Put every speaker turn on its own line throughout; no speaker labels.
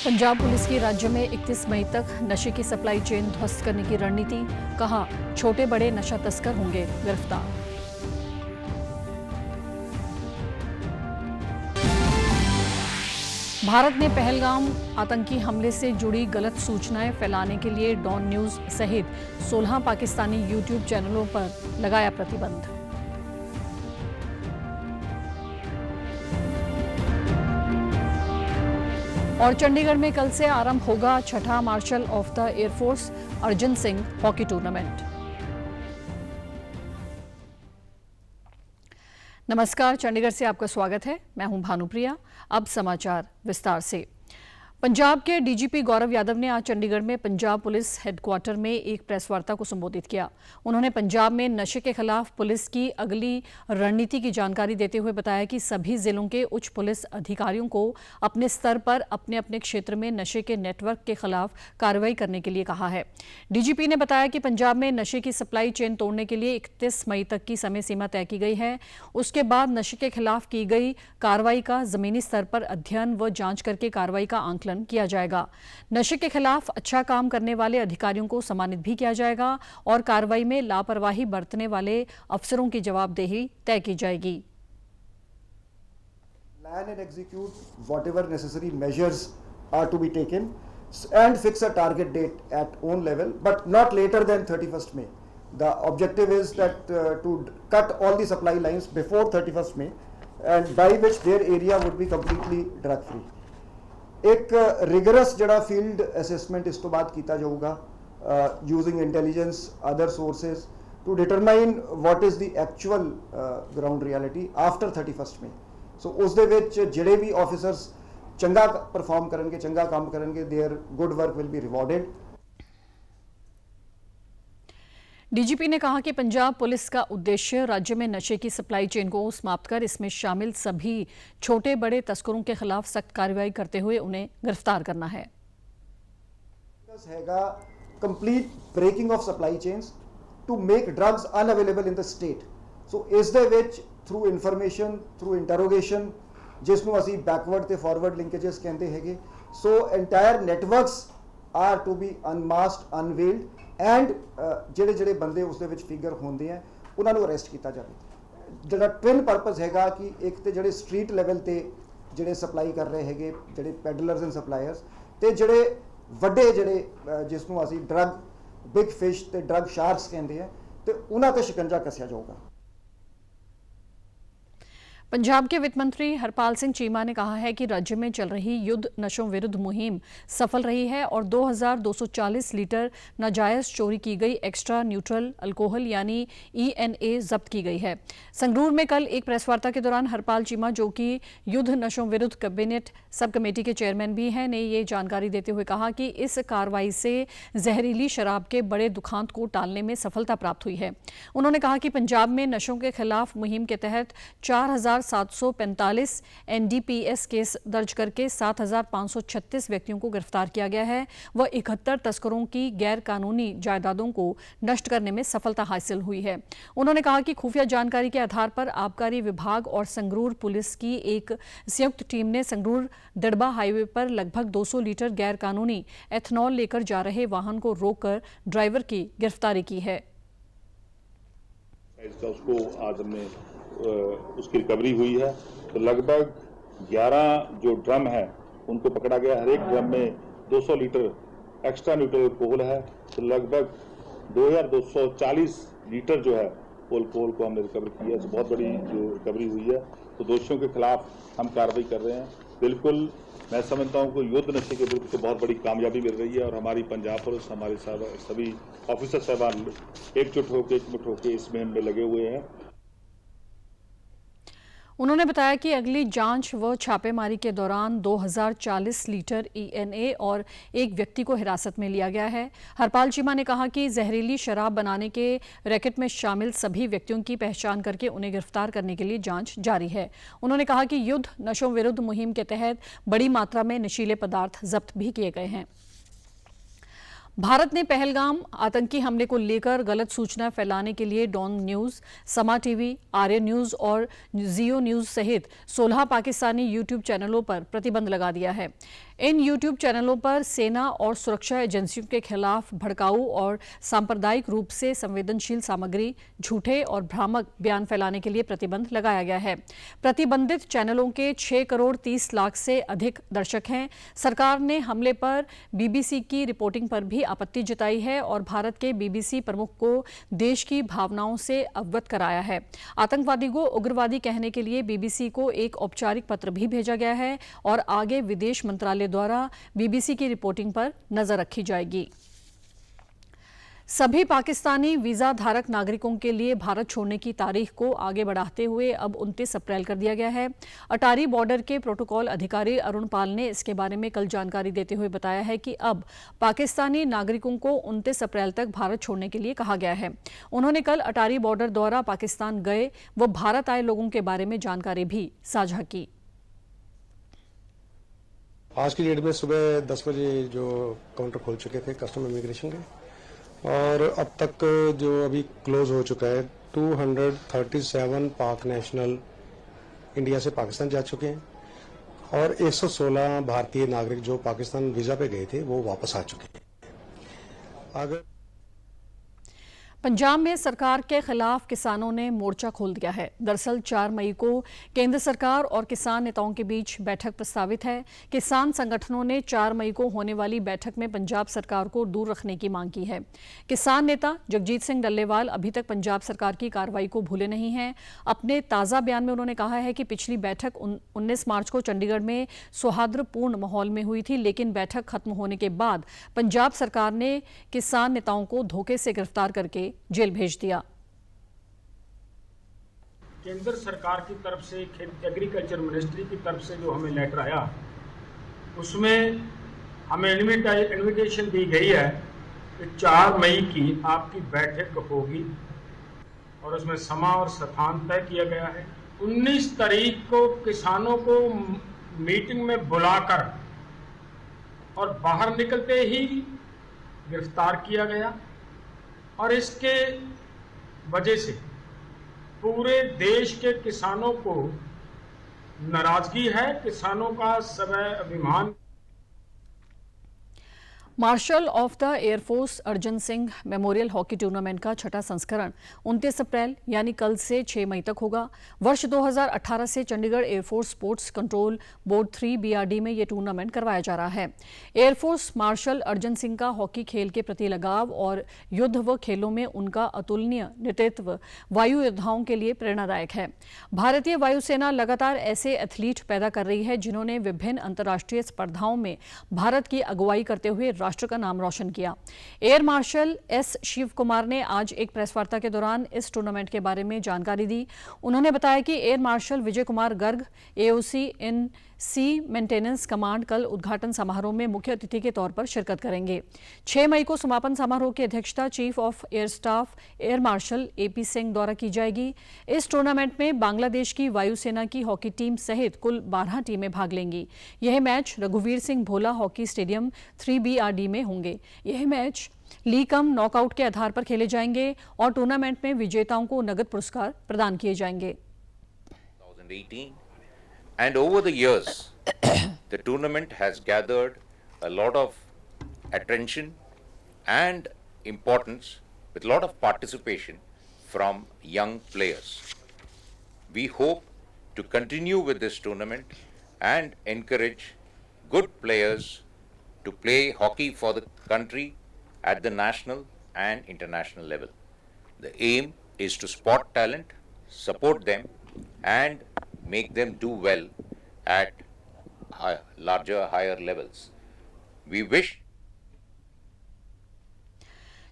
Punjab police की राज्य में 31 मई तक नशे की सप्लाई चेन ध्वस्त करने की रणनीति, कहा छोटे बड़े नशा तस्कर होंगे गिरफ्तार। भारत ने पहलगाम आतंकी हमले से जुड़ी गलत सूचनाएं फैलाने के लिए डॉन न्यूज सहित 16 पाकिस्तानी यूट्यूब चैनलों पर लगाया प्रतिबंध। और चंडीगढ़ में कल से आरंभ होगा छठा marshal of the air force Arjan Singh hockey tournament. नमस्कार, चंडीगढ़ से आपका स्वागत है। मैं हूं भानुप्रिया। अब समाचार विस्तार से। पंजाब के डीजीपी गौरव यादव ने आज चंडीगढ़ में पंजाब पुलिस हेडक्वार्टर में एक प्रेस वार्ता को संबोधित किया। उन्होंने पंजाब में नशे के खिलाफ पुलिस की अगली रणनीति की जानकारी देते हुए बताया कि सभी जिलों के उच्च पुलिस अधिकारियों को अपने स्तर पर अपने अपने क्षेत्र में नशे के नेटवर्क के खिलाफ कार्रवाई करने के लिए कहा है। डीजीपी ने बताया कि पंजाब में नशे की सप्लाई चेन तोड़ने के लिए 31 मई तक की समय सीमा तय की गई है। उसके बाद नशे के खिलाफ की गई कार्रवाई का जमीनी स्तर पर अध्ययन व जांच करके कार्रवाई का आंकलन किया जाएगा। नशे के खिलाफ अच्छा काम करने वाले अधिकारियों को सम्मानित भी किया जाएगा और कार्रवाई में लापरवाही बरतने वाले अफसरों की जवाबदेही तय की जाएगी।
Plan and execute whatever necessary measures are to be taken and fix a target date at own level, but not later than 31st May. The objective is that to cut all the supply lines before 31st May, and by which their area would be completely drug free. एक rigorous जड़ा field assessment इस तो बाद किया जाऊगा using intelligence other sources to determine what is the actual ground reality after 31st May। So उस दे विच ਜਿਹੜੇ भी ऑफिसर्स चंगा परफॉर्म करनगे, चंगा काम करनगे, their good work will be rewarded.
DGP ने कहा कि पंजाब पुलिस का उद्देश्य राज्य में नशे की सप्लाई चेन को समाप्त कर इसमें शामिल सभी छोटे बड़े तस्करों के खिलाफ सख्त कार्रवाई करते हुए उन्हें गिरफ्तार करना है।
हैगा complete breaking of supply chains to make drugs unavailable in the state. So इस दे विच थ्रू इन्फॉर्मेशन, थ्रू इंटरोगेशन, जिसनों असी बैकवर्ड ते फॉरवर्ड लिंकेजेस कहते हैं, so entire networks are to be unmasked, unveiled and ਜਿਹੜੇ ਜਿਹੜੇ ਬੰਦੇ ਉਸ ਦੇ ਵਿੱਚ ਫਿਗਰ ਹੁੰਦੇ ਆ ਉਹਨਾਂ ਨੂੰ ਅਰੈਸਟ ਕੀਤਾ ਜਾਵੇ। ਜਿਹੜਾ ਟਵਿਨ ਪਰਪਸ ਹੈਗਾ ਕਿ ਇੱਕ ਤੇ ਜਿਹੜੇ ਸਟਰੀਟ ਲੈਵਲ ਤੇ ਜਿਹੜੇ ਸਪਲਾਈ ਕਰ ਰਹੇ ਹੈਗੇ, ਜਿਹੜੇ ਪੈਡਲਰਸ ਐਂਡ ਸਪਲਾਇਰਸ, ਤੇ ਜਿਹੜੇ ਵੱਡੇ ਜਿਹੜੇ ਜਿਸ ਨੂੰ ਅਸੀਂ ਡਰੱਗ ਬਿਗ ਫਿਸ਼ ਤੇ ਡਰੱਗ ਸ਼ਾਰਕਸ ਕਹਿੰਦੇ ਆ, ਤੇ ਉਹਨਾਂ ਤੇ ਸ਼ਿਕੰਜਾ ਕੱਸਿਆ ਜਾਊਗਾ।
पंजाब के वित्त मंत्री हरपाल सिंह चीमा ने कहा है कि राज्य में चल रही युद्ध नशों विरुद्ध मुहिम सफल रही है और 2240 लीटर नाजायज चोरी की गई एक्स्ट्रा न्यूट्रल अल्कोहल यानी ENA जब्त की गई है। संगरूर में कल एक प्रेस वार्ता के दौरान हरपाल चीमा, जो कि युद्ध नशों विरुद्ध कैबिनेट सब कमेटी के चेयरमैन भी हैं, ने ये जानकारी देते हुए कहा कि इस कार्रवाई से जहरीली शराब के बड़े दुखांत को टालने में सफलता प्राप्त हुई है। उन्होंने कहा कि पंजाब में नशों के खिलाफ मुहिम के तहत 4745 NDPS केस दर्ज करके 7536 व्यक्तियों को गिरफ्तार किया गया है। वह 71 तस्करों की गैर कानूनी जायदादों को नष्ट करने में सफलता हासिल हुई है। उन्होंने कहा कि खुफिया जानकारी के आधार पर आबकारी विभाग और संगरूर पुलिस की एक संयुक्त टीम ने संगरूर दड़बा हाईवे पर लगभग 200 लीटर गैर कानूनी एथनॉल लेकर जा रहे वाहन को रोककर ड्राइवर की गिरफ्तारी की है।
उसको आज हमने उसकी रिकवरी हुई है। तो लगभग 11 जो ड्रम है उनको पकड़ा गया। हर एक ड्रम में 200 लीटर एक्स्ट्रा न्यूट्रल अल्कोहल है। तो लगभग 2240 लीटर जो है अल्कोहल को हमने रिकवर किया है। तो बहुत बड़ी जो रिकवरी हुई है। तो दोषियों के खिलाफ हम कार्रवाई कर रहे हैं। बिल्कुल मैं समझता हूँ कि युद्ध नशे के विरुद्ध बहुत बड़ी कामयाबी मिल रही है और हमारी पंजाब पुलिस, हमारे सभी ऑफिसर साहबान एकजुट होकर इस मुहिम में लगे हुए हैं।
उन्होंने बताया कि अगली जांच व छापेमारी के दौरान 2040 लीटर ENA और एक व्यक्ति को हिरासत में लिया गया है। हरपाल चीमा ने कहा कि जहरीली शराब बनाने के रैकेट में शामिल सभी व्यक्तियों की पहचान करके उन्हें गिरफ्तार करने के लिए जांच जारी है। उन्होंने कहा कि युद्ध नशों विरुद्ध मुहिम के तहत बड़ी मात्रा में नशीले पदार्थ जब्त भी किए गए हैं। भारत ने पहलगाम आतंकी हमले को लेकर गलत सूचना फैलाने के लिए डॉन न्यूज, समा टीवी, आर्य न्यूज और जियो न्यूज सहित 16 पाकिस्तानी यूट्यूब चैनलों पर प्रतिबंध लगा दिया है। इन यूट्यूब चैनलों पर सेना और सुरक्षा एजेंसियों के खिलाफ भड़काऊ और सांप्रदायिक रूप से संवेदनशील सामग्री, झूठे और भ्रामक बयान फैलाने के लिए प्रतिबंध लगाया गया है। प्रतिबंधित चैनलों के 6 करोड़ 30 लाख से अधिक दर्शक हैं। सरकार ने हमले पर बीबीसी की रिपोर्टिंग पर भी आपत्ति जताई है और भारत के बीबीसी प्रमुख को देश की भावनाओं से अवगत कराया है। आतंकवादी को उग्रवादी कहने के लिए बीबीसी को एक औपचारिक पत्र भी भेजा गया है और आगे विदेश मंत्रालय द्वारा बीबीसी की रिपोर्टिंग पर नजर रखी जाएगी। सभी पाकिस्तानी वीजा धारक नागरिकों के लिए भारत छोड़ने की तारीख को आगे बढ़ाते हुए अब 29 अप्रैल कर दिया गया है। अटारी बॉर्डर के प्रोटोकॉल अधिकारी अरुण पाल ने इसके बारे में कल जानकारी देते हुए बताया है कि अब पाकिस्तानी नागरिकों को 29 अप्रैल तक भारत छोड़ने के लिए कहा गया है। उन्होंने कल अटारी बॉर्डर द्वारा पाकिस्तान गए व भारत आए लोगों के बारे में जानकारी भी साझा की।
आज की डेट में सुबह 10 बजे जो काउंटर खोल चुके थे कस्टम इमिग्रेशन के, और अब तक जो अभी क्लोज हो चुका है 237 पाक नेशनल इंडिया से पाकिस्तान जा चुके हैं और 116 भारतीय नागरिक जो पाकिस्तान वीजा पे गए थे वो वापस आ चुके हैं। अगर
पंजाब में सरकार के खिलाफ किसानों ने मोर्चा खोल दिया है। दरअसल 4 मई को केंद्र सरकार और किसान नेताओं के बीच बैठक प्रस्तावित है। किसान संगठनों ने 4 मई को होने वाली बैठक में पंजाब सरकार को दूर रखने की मांग की है। किसान नेता जगजीत सिंह डल्लेवाल अभी तक पंजाब सरकार की कार्रवाई को भूले नहीं हैं। अपने ताज़ा बयान में उन्होंने कहा है कि पिछली बैठक 19 मार्च को चंडीगढ़ में सौहार्दपूर्ण माहौल में हुई थी, लेकिन बैठक खत्म होने के बाद पंजाब सरकार ने किसान नेताओं को धोखे से गिरफ्तार करके जेल भेज दिया।
केंद्र सरकार की तरफ से एग्रीकल्चर मिनिस्ट्री की तरफ से जो हमें लेटर आया उसमें हमें इन्विटेशन दी गई है कि 4 मई की आपकी बैठक होगी और उसमें समा और स्थान तय किया गया है। 19 तारीख को किसानों को मीटिंग में बुलाकर और बाहर निकलते ही गिरफ्तार किया गया और इसके वजह से पूरे देश के किसानों को नाराजगी है। किसानों का स्वाभिमान।
Marshal of the air force Arjan Singh memorial hockey tournament का छठा संस्करण 29 अप्रैल यानी कल से 6 मई तक होगा। वर्ष 2018 से Chandigarh air force sports control board 3 BRD में यह टूर्नामेंट करवाया जा रहा है। एयरफोर्स मार्शल अर्जन सिंह का हॉकी खेल के प्रति लगाव और युद्ध व खेलों में उनका अतुलनीय नेतृत्व वायु योद्धाओं के लिए प्रेरणादायक है। भारतीय वायुसेना लगातार ऐसे एथलीट पैदा कर रही है जिन्होंने विभिन्न अंतर्राष्ट्रीय स्पर्धाओं में भारत की अगुवाई करते हुए राष्ट्र का नाम रोशन किया। Air marshal S Shiv Kumar ने आज एक प्रेस वार्ता के दौरान इस टूर्नामेंट के बारे में जानकारी दी। उन्होंने बताया कि air marshal Vijay Kumar Garg AOC इन सी मेंटेनेंस कमांड कल उद्घाटन समारोह में मुख्य अतिथि के तौर पर शिरकत करेंगे। 6 मई को समापन समारोह की अध्यक्षता chief of air staff air marshal AP Singh द्वारा की जाएगी। इस टूर्नामेंट में बांग्लादेश की वायुसेना की हॉकी टीम सहित कुल 12 टीमें भाग लेंगी। यह मैच रघुवीर सिंह भोला हॉकी स्टेडियम 3 BRD में होंगे। यह मैच लीग कम नॉकआउट के आधार पर खेले जाएंगे और टूर्नामेंट में विजेताओं को नगद पुरस्कार प्रदान किए जाएंगे।
2018 and over the years the tournament has gathered a lot of attention and importance with a lot of participation from young players. We hope to continue with this tournament and encourage good players to play hockey for the country at the national and international level. The aim is to spot talent, support them and make them do well at larger, higher levels. We wish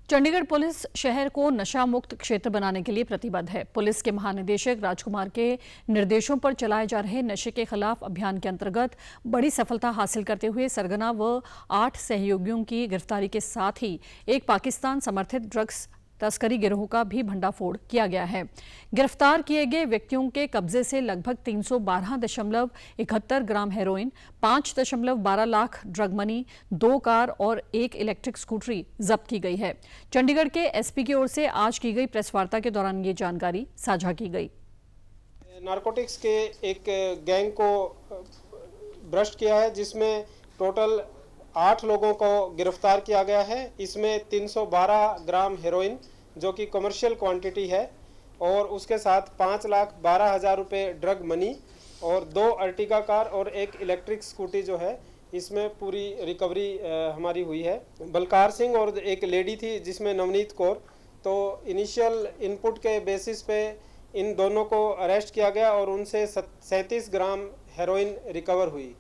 Chandigarh police शहर को नशा मुक्त क्षेत्र बनाने के लिए प्रतिबद्ध है। पुलिस के महानिदेशक राजकुमार के निर्देशों पर चलाए जा रहे नशे के खिलाफ अभियान के अंतर्गत बड़ी सफलता हासिल करते हुए सरगना व 8 सहयोगियों की गिरफ्तारी के साथ ही एक पाकिस्तान समर्थित ड्रग्स तस्करी गिरोह का भी भंडाफोड़ किया गया है। गिरफ्तार किए गए व्यक्तियों के कब्जे से लगभग 312.71 gram heroin, 5.12 lakh drug money, 2 car और 1 इलेक्ट्रिक स्कूटरी जब्त की गई है। चंडीगढ़ के एसपी की ओर से आज की गई प्रेस वार्ता के दौरान ये जानकारी साझा की गई।
नारकोटिक्स के एक गैंग को भ्रष्ट किया है, जिसमें टोटल 8 लोगों को गिरफ्तार किया गया है। इसमें 312 ग्राम हेरोइन जो कि कमर्शियल क्वांटिटी है, और उसके साथ 5,12,000 रुपये ड्रग मनी और 2 अर्टिगा कार और 1 इलेक्ट्रिक स्कूटी जो है, इसमें पूरी रिकवरी हमारी हुई है। बलकार सिंह और एक लेडी थी जिसमें नवनीत कौर, तो इनिशियल इनपुट के बेसिस पे इन दोनों को अरेस्ट किया गया और उनसे 37 ग्राम हेरोइन रिकवर हुई।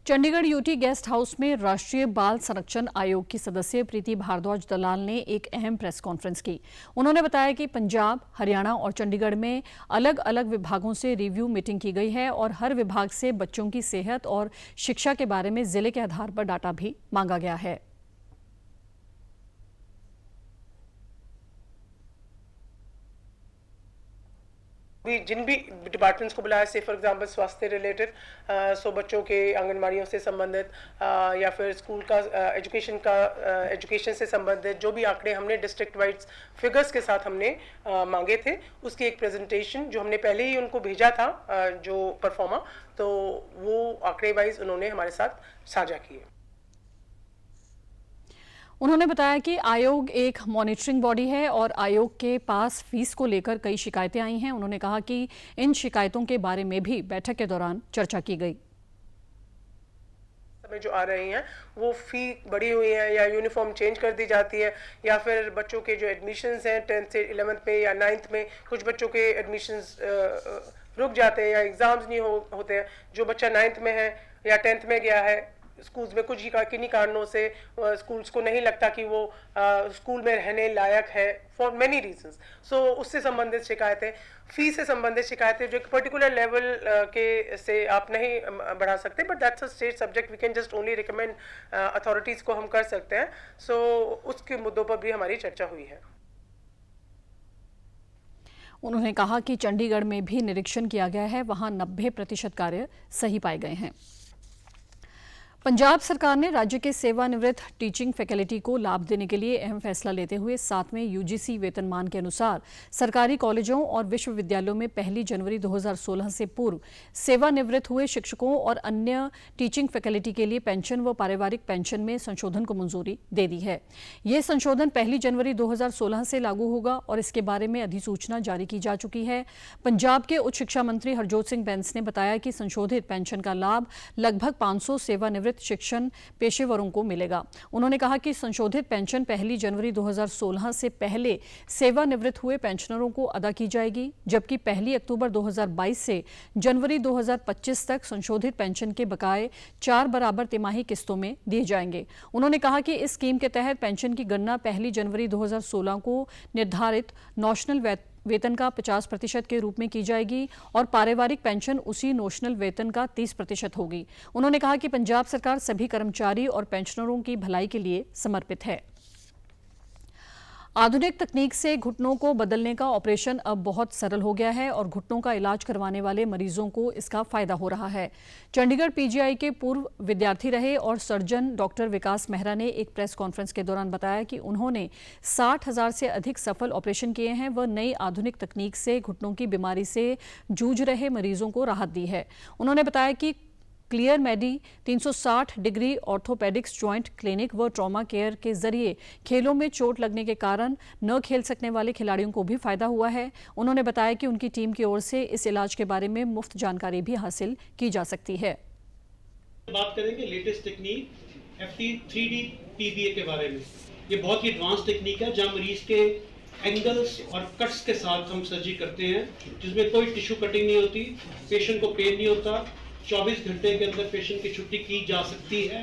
चंडीगढ़ यूटी गेस्ट हाउस में राष्ट्रीय बाल संरक्षण आयोग की सदस्य प्रीति भारद्वाज दलाल ने एक अहम प्रेस कॉन्फ्रेंस की। उन्होंने बताया कि पंजाब, हरियाणा और चंडीगढ़ में अलग अलग विभागों से रिव्यू मीटिंग की गई है और हर विभाग से बच्चों की सेहत और शिक्षा के बारे में जिले के आधार पर डाटा भी मांगा गया है।
जिन भी डिपार्टमेंट्स को बुलाया, से फॉर एग्जांपल स्वास्थ्य रिलेटेड, सो बच्चों के आंगनबाड़ियों से संबंधित या फिर स्कूल का एजुकेशन से संबंधित जो भी आंकड़े हमने डिस्ट्रिक्ट वाइज फिगर्स के साथ हमने मांगे थे, उसकी एक प्रेजेंटेशन जो हमने पहले ही उनको भेजा था जो परफॉर्मा, तो वो आंकड़े वाइज उन्होंने हमारे साथ साझा किए।
उन्होंने बताया कि आयोग एक मॉनिटरिंग बॉडी है और आयोग के पास फीस को लेकर कई शिकायतें आई हैं। उन्होंने कहा कि इन शिकायतों के बारे में भी बैठक के दौरान चर्चा की गई।
में जो आ रही हैं वो फी बढ़ी हुई है या यूनिफॉर्म चेंज कर दी जाती है, या फिर बच्चों के जो एडमिशन्स हैं 10th से 11th में या 9th में, कुछ बच्चों के एडमिशन्स रुक जाते हैं या एग्ज़ाम्स नहीं होते हैं। जो बच्चा 9th में है या 10th में गया है, स्कूल्स में कुछ किन्हीं कारणों से स्कूल्स को नहीं लगता कि वो स्कूल में रहने लायक है, फॉर मेनी रीजंस, सो उससे संबंधित शिकायतें, फीस से संबंधित शिकायतें जो एक पर्टिकुलर लेवल के से आप नहीं बढ़ा सकते, but that's a state subject, we can just only recommend authorities को हम कर सकते हैं। सो उसके मुद्दों पर भी हमारी चर्चा हुई है।
उन्होंने कहा कि चंडीगढ़ में भी निरीक्षण किया गया है, वहां 90% कार्य सही पाए गए हैं। पंजाब सरकार ने राज्य के सेवानिवृत्त टीचिंग फैकल्टी को लाभ देने के लिए अहम फैसला लेते हुए 7वें यूजीसी वेतनमान के अनुसार सरकारी कॉलेजों और विश्वविद्यालयों में 1 जनवरी 2016 से पूर्व सेवानिवृत्त हुए शिक्षकों और अन्य टीचिंग फैकल्टी के लिए पेंशन व पारिवारिक पेंशन में संशोधन को मंजूरी दे दी है। ये संशोधन 1 जनवरी 2016 से लागू होगा और इसके बारे में अधिसूचना जारी की जा चुकी है। पंजाब के उच्च शिक्षा मंत्री हरजोत सिंह बैंस ने बताया कि संशोधित पेंशन का लाभ लगभग 500 सेवानिवृत्त शिक्षण पेशेवरों को मिलेगा। उन्होंने कहा कि संशोधित पेंशन 1 जनवरी 2016 से पहले सेवानिवृत्त हुए पेंशनरों को अदा की जाएगी, जबकि 1 अक्टूबर 2022 से जनवरी 2025 तक संशोधित पेंशन के बकाये 4 बराबर तिमाही किस्तों में दिए जाएंगे। उन्होंने कहा कि इस स्कीम के तहत पेंशन की गणना 1 जनवरी 2016 को निर्धारित नॉशनल वेतन का 50% के रूप में की जाएगी और पारिवारिक पेंशन उसी नोशनल वेतन का 30% होगी। उन्होंने कहा कि पंजाब सरकार सभी कर्मचारी और पेंशनरों की भलाई के लिए समर्पित है। आधुनिक तकनीक से घुटनों को बदलने का ऑपरेशन अब बहुत सरल हो गया है और घुटनों का इलाज करवाने वाले मरीजों को इसका फायदा हो रहा है। चंडीगढ़ पीजीआई के पूर्व विद्यार्थी रहे और सर्जन डॉक्टर विकास मेहरा ने एक प्रेस कॉन्फ्रेंस के दौरान बताया कि उन्होंने 60,000 से अधिक सफल ऑपरेशन किए हैं। वह नई आधुनिक तकनीक से घुटनों की बीमारी से जूझ रहे मरीजों को राहत दी है। उन्होंने बताया कि क्लियर मेडी 360 डिग्री ऑर्थोपेडिक्स जॉइंट क्लिनिक व ट्रॉमा केयर के जरिए खेलों में चोट लगने के कारण न खेल सकने वाले खिलाड़ियों को भी फायदा हुआ है। उन्होंने बताया कि उनकी टीम की ओर से इस इलाज के बारे में मुफ्त जानकारी भी हासिल की जा सकती है।
बात करेंगे latest technique FT 3D PBA के बारे में। ये बहुत ही एडवांस टेक्निक है जहां मरीज के एंगल्स और कट्स के साथ हम सर्जरी करते हैं, जिसमें कोई टिश्यू कटिंग नहीं होती, पेशेंट को पेन नहीं होता। 24 घंटे के अंदर पेशेंट की छुट्टी की जा सकती है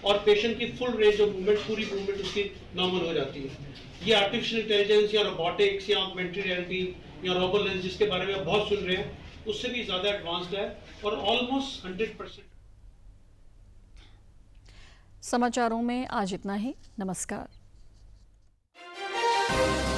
और पेशेंट की फुल रेंज ऑफ मूवमेंट, पूरी मूवमेंट उसकी नॉर्मल हो जाती है। ये आर्टिफिशियल इंटेलिजेंस या रोबोटिक्स या ऑगमेंटेड रियलिटी या रोबोलेंस जिसके बारे में आप बहुत सुन रहे हैं, उससे भी ज़्यादा एडवांस्ड है और ऑलमोस्ट 100%।
समाचारों में आज इतना ही। नमस्कार।
है।